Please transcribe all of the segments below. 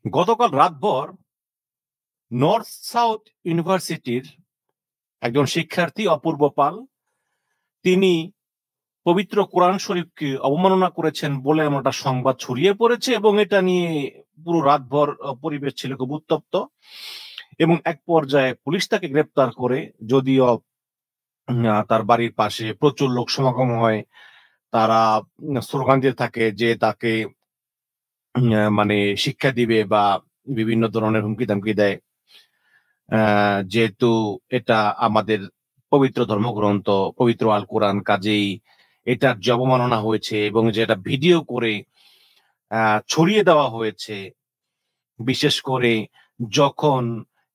গতকাল রাতভর north south ইউনিভার্সিটির একজন শিক্ষার্থী অপূর্ব পাল তিনি পবিত্র কোরআন শরীফকে অবমাননা করেছেন বলে এমন একটা সংবাদ ছড়িয়ে পড়েছে এবং এটা নিয়ে পুরো রাতভর পরিবেশ ছিল খুব উত্তপ্ত এবং এক পর্যায়ে পুলিশ তাকে গ্রেপ্তার করে, যদিও তার বাড়ির পাশে প্রচুর লোক সমাগম হয়। তারা স্লোগান দিয়ে থাকে যে তাকে মানে শিক্ষা দিবে বা বিভিন্ন ধরনের হুমকি দামকি দেয়। যেহেতু এটা আমাদের পবিত্র ধর্মগ্রন্থ, পবিত্র আল কোরআন, কাজেই এটার যে অবমাননা হয়েছে এবং যেটা ভিডিও করে ছড়িয়ে দেওয়া হয়েছে, বিশেষ করে যখন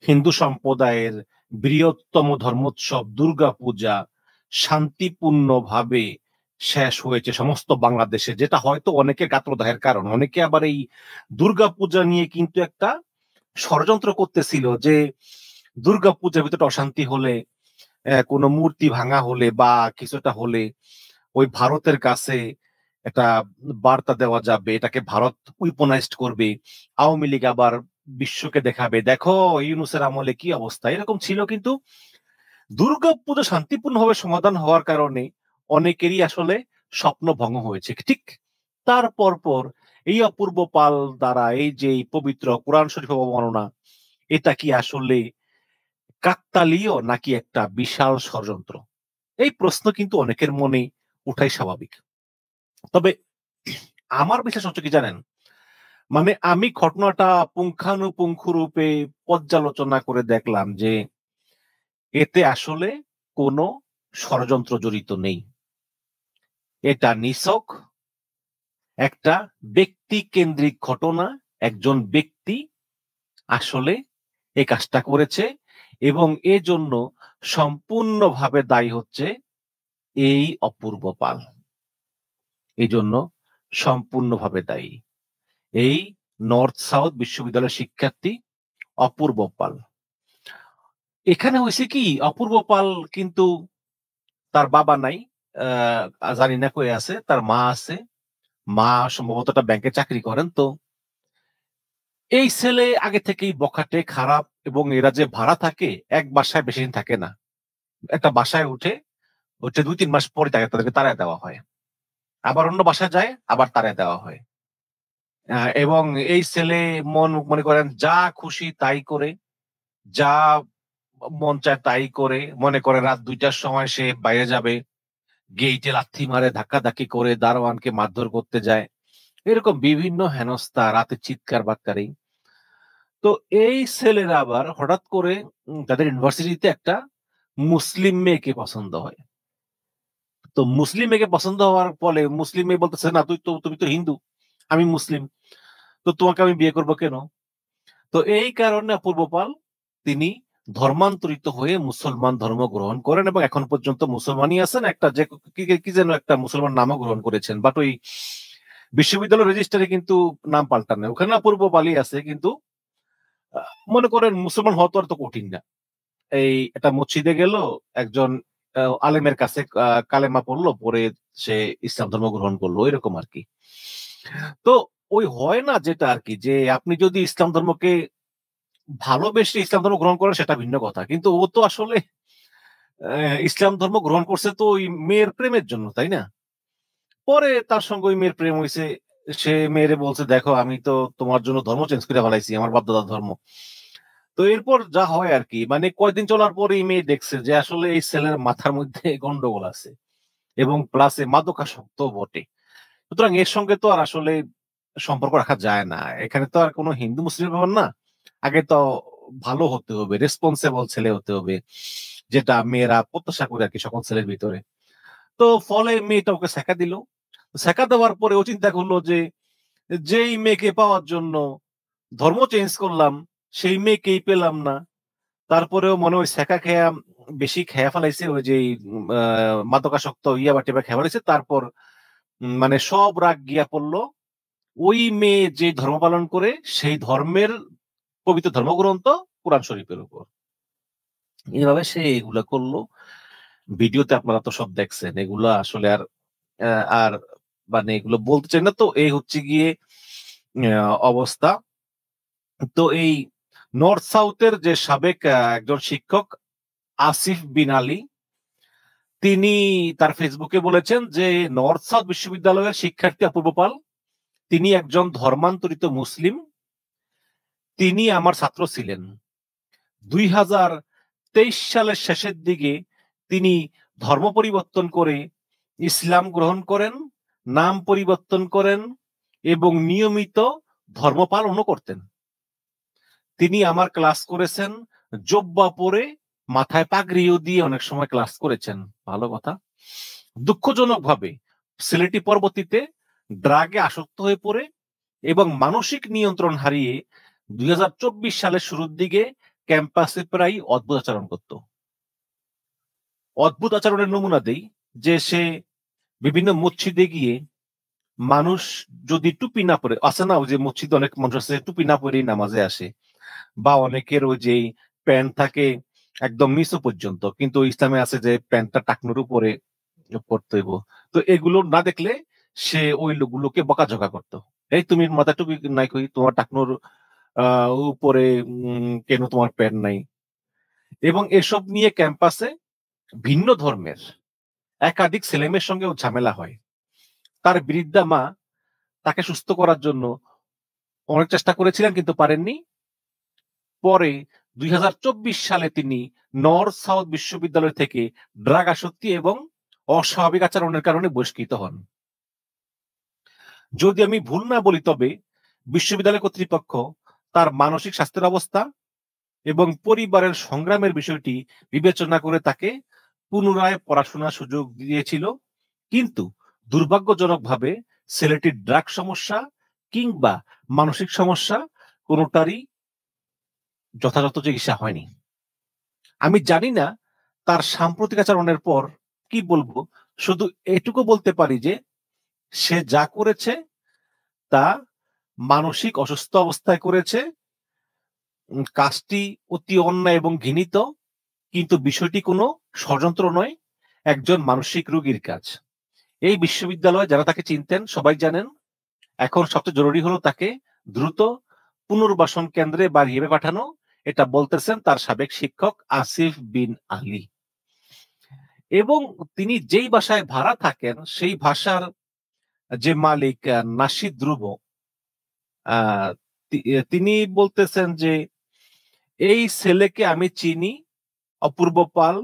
হিন্দু সম্প্রদায়ের বৃহত্তম ধর্মোৎসব দুর্গাপূজা শান্তিপূর্ণভাবে শেষ হয়েছে সমস্ত বাংলাদেশে, যেটা হয়তো অনেকের গাত্রদাহের কারণ। অনেকে আবার এই দুর্গাপূজা নিয়ে কিন্তু একটা ষড়যন্ত্র করতেছিল যে দুর্গাপূজার ভিতরে অশান্তি হলে, কোনো মূর্তি ভাঙা হলে বা কিছুটা হলে ওই ভারতের কাছে একটা বার্তা দেওয়া যাবে, এটাকে ভারত উইপনাইজড করবে, আওয়ামী লীগ আবার বিশ্বকে দেখাবে দেখো ইউনূসের আমলে কি অবস্থা, এরকম ছিল। কিন্তু দুর্গাপূজা শান্তিপূর্ণভাবে সমাধান হওয়ার কারণে অনেকেরই আসলে স্বপ্ন ভঙ্গ হয়েছে। ঠিক তার পর এই অপূর্ব পাল দ্বারা এই যে পবিত্র কোরআন শরীফ অবমাননা, এটা কি আসলে কাকতালীয় নাকি একটা বিশাল ষড়যন্ত্র? এই প্রশ্ন কিন্তু অনেকের মনে উঠাই স্বাভাবিক। তবে আমার বিশ্বাস হচ্ছে কি জানেন, মানে আমি ঘটনাটা পুঙ্খানুপুঙ্খ রূপে পর্যালোচনা করে দেখলাম যে এতে আসলে কোনো ষড়যন্ত্র জড়িত নেই। এটা নিছক একটা ব্যক্তি কেন্দ্রিক ঘটনা। একজন ব্যক্তি আসলে এই কাজটা করেছে এবং এজন্য সম্পূর্ণভাবে দায়ী হচ্ছে এই অপূর্ব পাল। এজন্য সম্পূর্ণভাবে দায়ী এই নর্থ সাউথ বিশ্ববিদ্যালয়ের শিক্ষার্থী অপূর্ব পাল। এখানে হয়েছে কি, অপূর্ব পাল কিন্তু তার বাবা নাই, জানি না কই আছে, তার মা আছে। মা সম্ভবত একটা ব্যাংকে চাকরি করেন। তো এই ছেলে আগে থেকেই বখাটে, খারাপ, এবং এরা যে ভাড়া থাকে এক বাসায় বেশি দিন থাকে না। একটা বাসায় উঠে ২-৩ মাস পরে তাদেরকে তাড়ায় দেওয়া হয়, আবার অন্য বাসায় যায়, আবার তাড়ায় দেওয়া হয়। এবং এই ছেলে মনে করেন যা খুশি তাই করে, যা মন চায় তাই করে। মনে করে রাত ২টার সময় সে বাইরে যাবে, গেইটে লাথি মারে, ধাক্কাধাক্কি করে দারোয়ানকে মারধর করতে যায়, এরকম বিভিন্ন হেনস্থা, রাতে চিৎকার বাটকারি। তো এই ছেলেরা আবার হঠাৎ করে তাদের ইউনিভার্সিটিতে একটা মুসলিম মেয়েকে পছন্দ হয়। তো মুসলিম মেয়েকে পছন্দ হওয়ার ফলে মুসলিম মেয়ে বলতেছে, না তুমি তো হিন্দু, আমি মুসলিম, তো তোমাকে আমি বিয়ে করবো কেন? তো এই কারণে অপূর্ব পাল তিনি ধর্মান্তরিত হয়ে মুসলমান ধর্ম গ্রহণ করেন এবং এখন পর্যন্ত মুসলমানই আছেন। একটা যে কি যেন একটা মুসলমান নামও গ্রহণ করেছেন, বাট ওই বিশ্ববিদ্যালয় রেজিস্টারে কিন্তু নাম পাল্টান না, ওখানে অপূর্ব পালই আছে। কিন্তু মনে করেন মুসলমান হওয়া তো আর তো কঠিন না। এই একটা মসজিদে গেল, একজন আলেমের কাছে কালেমা পড়লো, পরে সে ইসলাম ধর্ম গ্রহণ করলো, এরকম আর কি। তো ওই হয় না যেটা আর কি, যে আপনি যদি ইসলাম ধর্মকে ভালোবেসে ইসলাম ধর্ম গ্রহণ করেন সেটা ভিন্ন কথা, কিন্তু ও তো আসলে ইসলাম ধর্ম গ্রহণ করছে তো ওই মেয়ের প্রেমের জন্য, তাই না? পরে তার সঙ্গে ওই মেয়ের প্রেম হয়েছে, সে মেয়েরে বলছে দেখো আমি তো তোমার জন্য ধর্ম চেঞ্জ করে ফেলাইছি, আমার বাপদাদার ধর্ম। তো এরপর যা হয় আর কি, মানে কয়েকদিন চলার পর এই মেয়ে দেখছে যে আসলে এই ছেলের মাথার মধ্যে গন্ডগোল আছে এবং প্লাসে মাদকাসক্ত বটে। সুতরাং এর সঙ্গে তো আর আসলে সম্পর্ক রাখা যায় না। এখানে তো আর কোনো হিন্দু মুসলিম ব্যাপার না। আগে তো ভালো হতে হবে, রেসপন্সিবল ছেলে হতে হবে, যেটা মেয়েরা প্রত্যাশা করে আর কি সকল ছেলের ভিতরে। তো ফলে মেয়েটা ওকে ছ্যাঁকা দিল। ছ্যাঁকা দেওয়ার পরে ও চিন্তা করলো যে যেই মেয়েকে পাওয়ার জন্য ধর্ম চেঞ্জ করলাম, সেই মেয়েকেই পেলাম না। তারপরেও মনে হয় ছ্যাঁকা খেয়া বেশি খেয়া ফেলাইছে, ওই যে মাদকাসক্ত ইয়াবা টিবা খেয়া ফেলাইছে। তারপর মানে সব রাগ গিয়া পড়লো ওই মেয়ে যে ধর্ম পালন করে সেই ধর্মের পবিত্র ধর্মগ্রন্থ কোরআন শরীফের উপর। এইভাবে সে এগুলা করলো। ভিডিওতে আপনারা তো সব দেখছেন। এগুলা আসলে আর মানে এগুলো বলতে চাই না। তো এই হচ্ছে গিয়ে অবস্থা। তো এই নর্থ সাউথের যে সাবেক একজন শিক্ষক আসিফ বিন আলী, তিনি তার ফেসবুকে বলেছেন যে নর্থ সাউথ বিশ্ববিদ্যালয়ের শিক্ষার্থী অপূর্ব পাল, তিনি একজন ধর্মান্তরিত মুসলিম, তিনি আমার ছাত্র ছিলেন। 2023 সালের শেষের দিকে তিনি ধর্ম পরিবর্তন করে ইসলাম গ্রহণ করেন, নাম পরিবর্তন করেন এবং নিয়মিত ধর্ম পালনও করতেন। তিনি আমার ক্লাস করেছেন, জোব্বা পরে মাথায় পাগড়িও দিয়ে অনেক সময় ক্লাস করেছেন। ভালো কথা। দুঃখজনকভাবে ছেলেটি পরবর্তীতে ড্রাগে আসক্ত হয়ে পড়ে এবং মানসিক নিয়ন্ত্রণ হারিয়ে 2024 সালের শুরুর দিকে ক্যাম্পাসে প্রায় অদ্ভুত আচরণ করত। অদ্ভুত আচরণের নমুনা দেই যে সে বিভিন্ন মসজিদে গিয়ে মানুষ যদি টুপি না পরে, আছে না ওই যে মসজিদে অনেক মানুষ আছে টুপি না পরেই নামাজে আসে, বা অনেকের ওই যে প্যান্ট থাকে একদম নিচু পর্যন্ত, কিন্তু ইসলামে আছে যে প্যান্টটা টাকনুর উপরে পড়তে হইব। তো এগুলো না দেখলে সে ওই লোকগুলোকে বকাঝকা করতো, এই তুমি মাথা টুপি নাই কই, তোমার টাকনুর উপরে কেন তোমার প্যান্ট নাই। এবং এসব নিয়ে ক্যাম্পাসে ভিন্ন ধর্মের একাধিক ছেলেমেয়ের সঙ্গেও ঝামেলা হয়। তার বৃদ্ধা মা তাকে সুস্থ করার জন্য অনেক চেষ্টা করেছিলেন কিন্তু পারেননি। পরে 2024 সালে তিনি নর্থ সাউথ বিশ্ববিদ্যালয় থেকে ড্রাগ আসক্তি এবং অস্বাভাবিক আচরণের কারণে বহিষ্কৃত হন। যদি আমি ভুল না বলি তবে বিশ্ববিদ্যালয় কর্তৃপক্ষ তার মানসিক স্বাস্থ্যের অবস্থা এবং পরিবারের সংগ্রামের বিষয়টি বিবেচনা করে তাকে পুনরায় পড়াশোনার সুযোগ দিয়েছিল, কিন্তু দুর্ভাগ্যজনকভাবে ছেলেটির ড্রাগ সমস্যা কিংবা মানসিক সমস্যা কোনোটারই যথাযথ চিকিৎসা হয়নি। আমি জানি না তার সাম্প্রতিক আচরণের পর কি বলবো, শুধু এটুকু বলতে পারি যে সে যা করেছে তা মানসিক অসুস্থ অবস্থায় করেছে। কাজটি অতি অন্যায় এবং ঘৃণিত, কিন্তু বিষয়টি কোনো ষড়যন্ত্র নয়, একজন মানসিক রোগীর কাজ। এই বিশ্ববিদ্যালয়ে যারা তাকে চিনতেন সবাই জানেন। এখন সবচেয়ে জরুরি হলো তাকে দ্রুত পুনর্বাসন কেন্দ্রে বা রিহ্যাবে পাঠানো, এটা বলতেছেন তার সাবেক শিক্ষক আসিফ বিন আলী। এবং তিনি যেই বাসায় ভাড়া থাকেন সেই ভাষার যে মালিক নাসিদ ধ্রুব, তিনি বলতেছেন যে এই ছেলেকে আমি চিনি, অপূর্ব পাল,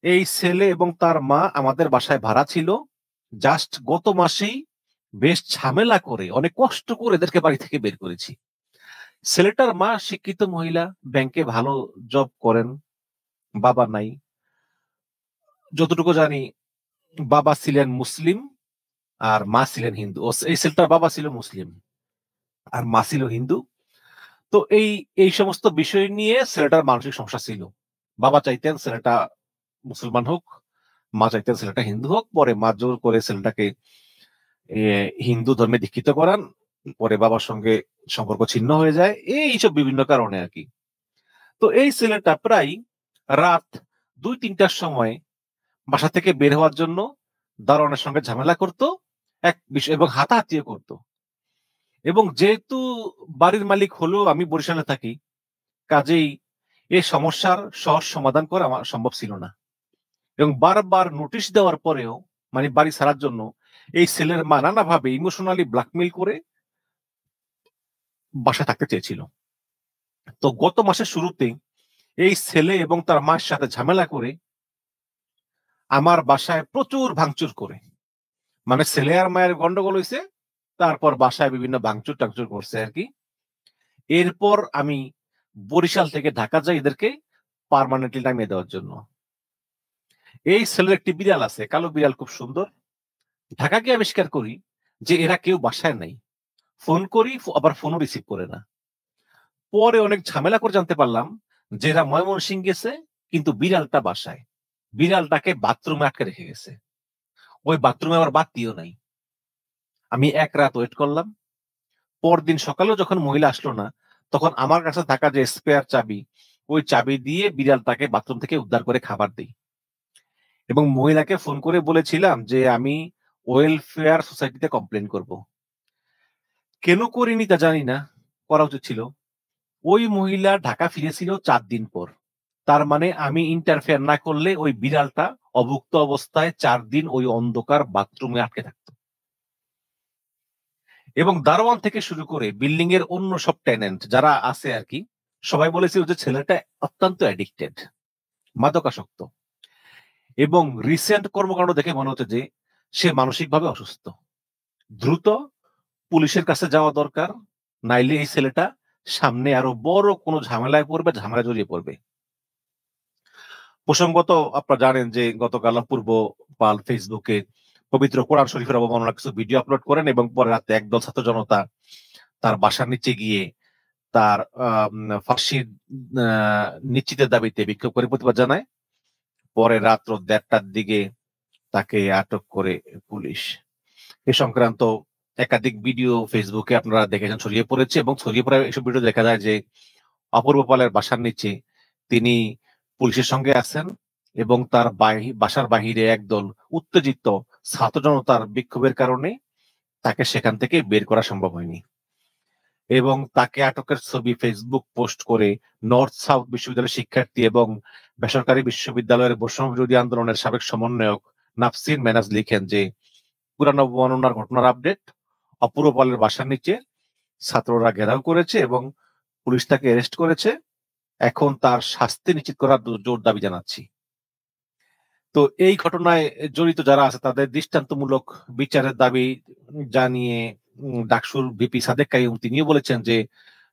এই ছেলে এবং তার মা আমাদের বাসায় ভাড়া ছিল। জাস্ট গত মাসেই বেশ ঝামেলা করে অনেক কষ্ট করে এদেরকে বাড়ি থেকে বের করেছি। ছেলেটার মা শিক্ষিত মহিলা, ব্যাংকে ভালো জব করেন, বাবা নাই। যতটুকু জানি বাবা ছিলেন মুসলিম আর মা ছিলেন হিন্দু। এই ছেলেটার বাবা ছিল মুসলিম আর মা ছিল হিন্দু। তো এই সমস্ত বিষয় নিয়ে ছেলেটার মানসিক সমস্যা ছিল। বাবা চাইতেন ছেলেটা মুসলমান হোক, মা চাইতেন ছেলেটা হিন্দু হোক। পরে মা জোর করে ছেলেটাকে হিন্দু ধর্মে দীক্ষিত করান, পরে বাবার সঙ্গে সম্পর্ক ছিন্ন হয়ে যায়, এইসব বিভিন্ন কারণে আর কি। তো এই ছেলেটা প্রায় রাত 2-3টার সময় বাসা থেকে বের হওয়ার জন্য দারোয়ানের সঙ্গে ঝামেলা করত এক বিষয় এবং হাতাহাতিও করত। এবং যেহেতু বাড়ির মালিক হলেও আমি বরিশালে থাকি, কাজেই এই সমস্যার সহজ সমাধান করা আমার সম্ভব ছিল না। এবং বারবার নোটিশ দেওয়ার পরেও, মানে বাড়ি ছাড়ার জন্য, এই ছেলের মা নানাভাবে ইমোশনালি ব্ল্যাকমেইল করে বাসায় থাকতে চেয়েছিল। তো গত মাসের শুরুতে এই ছেলে এবং তার মায়ের সাথে ঝামেলা করে আমার বাসায় প্রচুর ভাঙচুর করে, মানে ছেলে আর মায়ের গন্ডগোল হয়েছে, তারপর বাসায় বিভিন্ন ভাঙচুর টাংচুর করছে আর কি। এরপর আমি বরিশাল থেকে ঢাকা যাই এদেরকে পার্মানেন্টলি নামিয়ে দেওয়ার জন্য। এই ছেলের একটি বিড়াল আছে, কালো বিড়াল, খুব সুন্দর। ঢাকা গিয়ে আবিষ্কার করি যে এরা কেউ বাসায় নাই। ফোন করি, আবার ফোনও রিসিভ করে না। পরে অনেক ঝামেলা করে জানতে পারলাম যে এরা ময়মনসিংহ গেছে, কিন্তু বিড়ালটা বাসায়। বিড়ালটাকে বাথরুমে আটকে রেখে গেছে, ওই বাথরুমে আবার বাতিও নাই। আমি এক রাত ওয়েট করলাম। পরদিন সকালেও যখন মহিলা আসলো না, তখন আমার কাছে থাকা যে স্পেয়ার চাবি, ওই চাবি দিয়ে বিড়ালটাকে বাথরুম থেকে উদ্ধার করে খাবার দিই। এবং মহিলাকে ফোন করে বলেছিলাম যে আমি ওয়েলফেয়ার সোসাইটিতে কমপ্লেন করব। কেন করিনি তা জানি না, করা উচিত ছিল। ওই মহিলা ঢাকা ফিরেছিল 4 দিন পর। তার মানে আমি ইন্টারফেয়ার না করলে ওই বিড়ালটা অভুক্ত অবস্থায় 4 দিন ওই অন্ধকার বাথরুমে আটকে থাকতো। এবং দারোয়ান থেকে শুরু করে বিল্ডিং এর অন্য সব টেনেন্ট যারা আছে আর কি, সবাই বলেছিল যে ছেলেটা অত্যন্ত অ্যাডিক্টেড, মাদকাসক্ত। এবং রিসেন্ট কর্মকাণ্ড দেখে মনে হচ্ছে যে সে মানসিকভাবে অসুস্থ। দ্রুত পুলিশের কাছে যাওয়া দরকার, নাইলে এই ছেলেটা সামনে আরো বড় কোনো ঝামেলায় পড়বে, ঝামেলা জড়িয়ে পড়বে। প্রসঙ্গত আপনারা জানেন যে গতকাল পূর্ব পাল ফেসবুকে পবিত্র কোরআন শরীফের অবমাননা কিছু ভিডিও আপলোড করেন এবং পরে রাতে একদল ছাত্র জনতা তার বাসার নিচে গিয়ে তার ফাঁসির নিশ্চিতের দাবিতে বিক্ষোভ করে প্রতিবাদ জানায়। পরে রাত্র 1:30টার দিকে তাকে আটক করে পুলিশ। এ সংক্রান্ত একাধিক ভিডিও ফেসবুকে আপনারা দেখেছেন, ছড়িয়ে পড়েছে এবং ছড়িয়ে পড়ে এসব ভিডিও দেখা যায় যে অপূর্ব পালের বাসার নিচে তিনি পুলিশের সঙ্গে আছেন এবং তার বাসার বাহিরে একদল উত্তেজিত ছাত্র জনতার বিক্ষোভের কারণে তাকে সেখান থেকে বের করা সম্ভব হয়নি। এবং তাকে আটকের ছবি ফেসবুক পোস্ট করে নর্থ সাউথ বিশ্ববিদ্যালয়ের শিক্ষার্থী এবং বেসরকারি বিশ্ববিদ্যালয়ের বৈষম্য বিরোধী আন্দোলনের সাবেক সমন্বয়ক নাফসিন মেনাজ লিখেন যে পুরানো অবমাননার ঘটনার আপডেট, অপূর্ব পালের বাসার নিচে ছাত্ররা ঘেরাও করেছে এবং পুলিশ তাকে অ্যারেস্ট করেছে। এখন তার শাস্তি নিশ্চিত করার জোর দাবি জানাচ্ছি। তো এই ঘটনায় জড়িত যারা আছে তাদের দৃষ্টান্তমূলক বিচারের দাবি জানিয়ে ডাকসুর ভিপি সাদেক কাইয়ুম তিনিও বলেছেন যে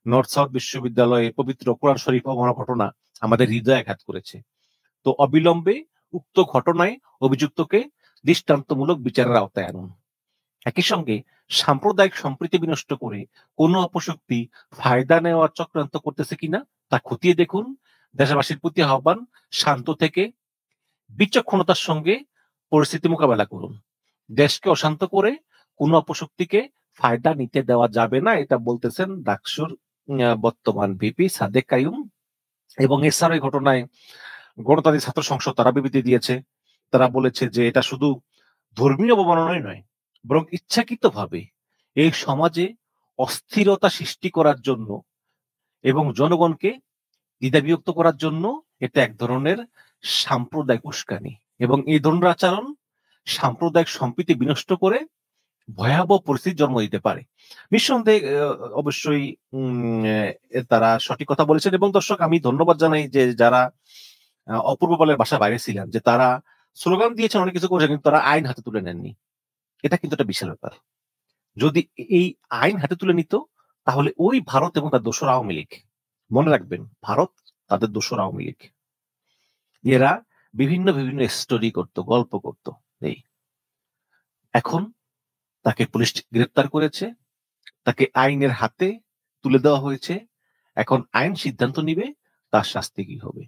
নর্থ সাউথ বিশ্ববিদ্যালয়ে পবিত্র কোরআন শরীফ অবমাননা ঘটনা আমাদের হৃদয় আঘাত করেছে। তো অবিলম্বে উক্ত ঘটনায় অভিযুক্তকে দৃষ্টান্তমূলক বিচারের আওতায় আনুন। একই সঙ্গে সাম্প্রদায়িক সম্প্রীতি বিনষ্ট করে কোন অপশক্তি ফায়দা নেওয়ার চক্রান্ত করতেছে কিনা তা খতিয়ে দেখুন। দেশবাসীর প্রতি আহ্বান, শান্ত থেকে বিচক্ষণতার সঙ্গে পরিস্থিতি মোকাবেলা করুন। দেশকে অশান্ত করে কোন অপশক্তিকে ফায়দা নিতে দেওয়া যাবে না, এটা বলতেছেন ডাকসুর বর্তমান ভিপি সাদেক কাইয়ুম। এবং এছাড়া এই ঘটনায় গণতান্ত্রিক ছাত্র সংসদ তারা বিবৃতি দিয়েছে। তারা বলেছে যে এটা শুধু ধর্মীয় অবমাননাই নয়, বরং ইচ্ছাকৃতভাবে এই সমাজে অস্থিরতা সৃষ্টি করার জন্য এবং জনগণকে দ্বিধাবিভক্ত করার জন্য এটা এক ধরনের সাম্প্রদায়িক উস্কানি এবং এই ধরনের আচরণ সাম্প্রদায়িক সম্প্রীতি বিনষ্ট করে ভয়াবহ পরিস্থিতির জন্ম দিতে পারে। নিঃসন্দেহে অবশ্যই তারা সঠিক কথা বলেছেন। এবং দর্শক, আমি ধন্যবাদ জানাই যে যারা অপূর্ব পালের বাসা বাইরে ছিলেন, যে তারা স্লোগান দিয়েছেন, অনেক কিছু করেছেন, কিন্তু তারা আইন হাতে তুলে নেননি। এটা কিন্তু একটা বিশাল ব্যাপার। যদি এই আইন হাতে তুলে নিত তাহলে ওই ভারত এবং তার দোসর আওয়ামী লীগ, মনে রাখবেন ভারত তাদের দোসর আওয়ামী লীগ, এরা বিভিন্ন বিভিন্ন স্টোরি করত, গল্প করত। এই এখন তাকে পুলিশ গ্রেপ্তার করেছে, তাকে আইনের হাতে তুলে দেওয়া হয়েছে। এখন আইন সিদ্ধান্ত নিবে তার শাস্তি কি হবে।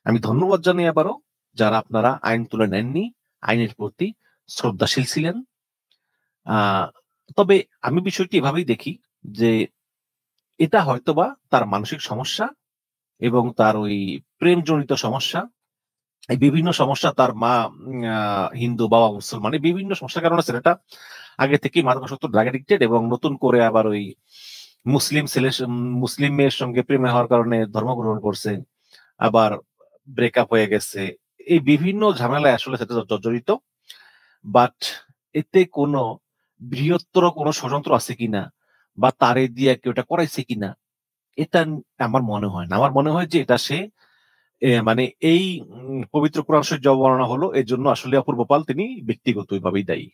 আমি ধন্যবাদ জানাই আবারও যারা আপনারা আইন তুলে নেননি, আইনের প্রতি শ্রদ্ধাশীল ছিলেন। তবে আমি বিষয়টি এভাবেই দেখি যে এটা হয়তোবা তার মানসিক সমস্যা এবং তার ওই প্রেমজনিত সমস্যা, এই বিভিন্ন সমস্যা, তার মা হিন্দু, বাবা মুসলমান, বিভিন্ন সমস্যার কারণে ছেলেটা আগে থেকেই মাদকাসক্ত, ড্রাগ এডিক্টেড এবং নতুন করে আবার ওই মুসলিম মেয়ের সঙ্গে প্রেমে হওয়ার কারণে ধর্মগ্রহণ করছে, আবার ব্রেকআপ হয়ে গেছে। এই বিভিন্ন ঝামেলায় আসলে সেটা জর্জরিত। বাট এতে কোনো বৃহত্তর কোনো ষড়যন্ত্র আছে কিনা বা তারে দিয়ে কেউ এটা করাইছে কিনা, এটা আমার মনে হয় না। আমার মনে হয় যে এটা সে মানে এই পবিত্র কোরআন শরীফ বর্ণনা হলো এর জন্য আসলে অপূর্ব পাল তিনি ব্যক্তিগতভাবেই দায়ী।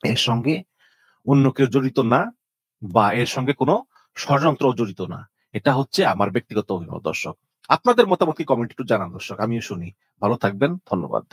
এর সঙ্গে অন্য কেউ জড়িত না বা এর সঙ্গে কোনো ষড়যন্ত্র জড়িত না। এটা হচ্ছে আমার ব্যক্তিগত অভিমত। দর্শক, আপনাদের মতামত কি কমেন্ট একটু জানান দর্শক, আমিও শুনি। ভালো থাকবেন, ধন্যবাদ।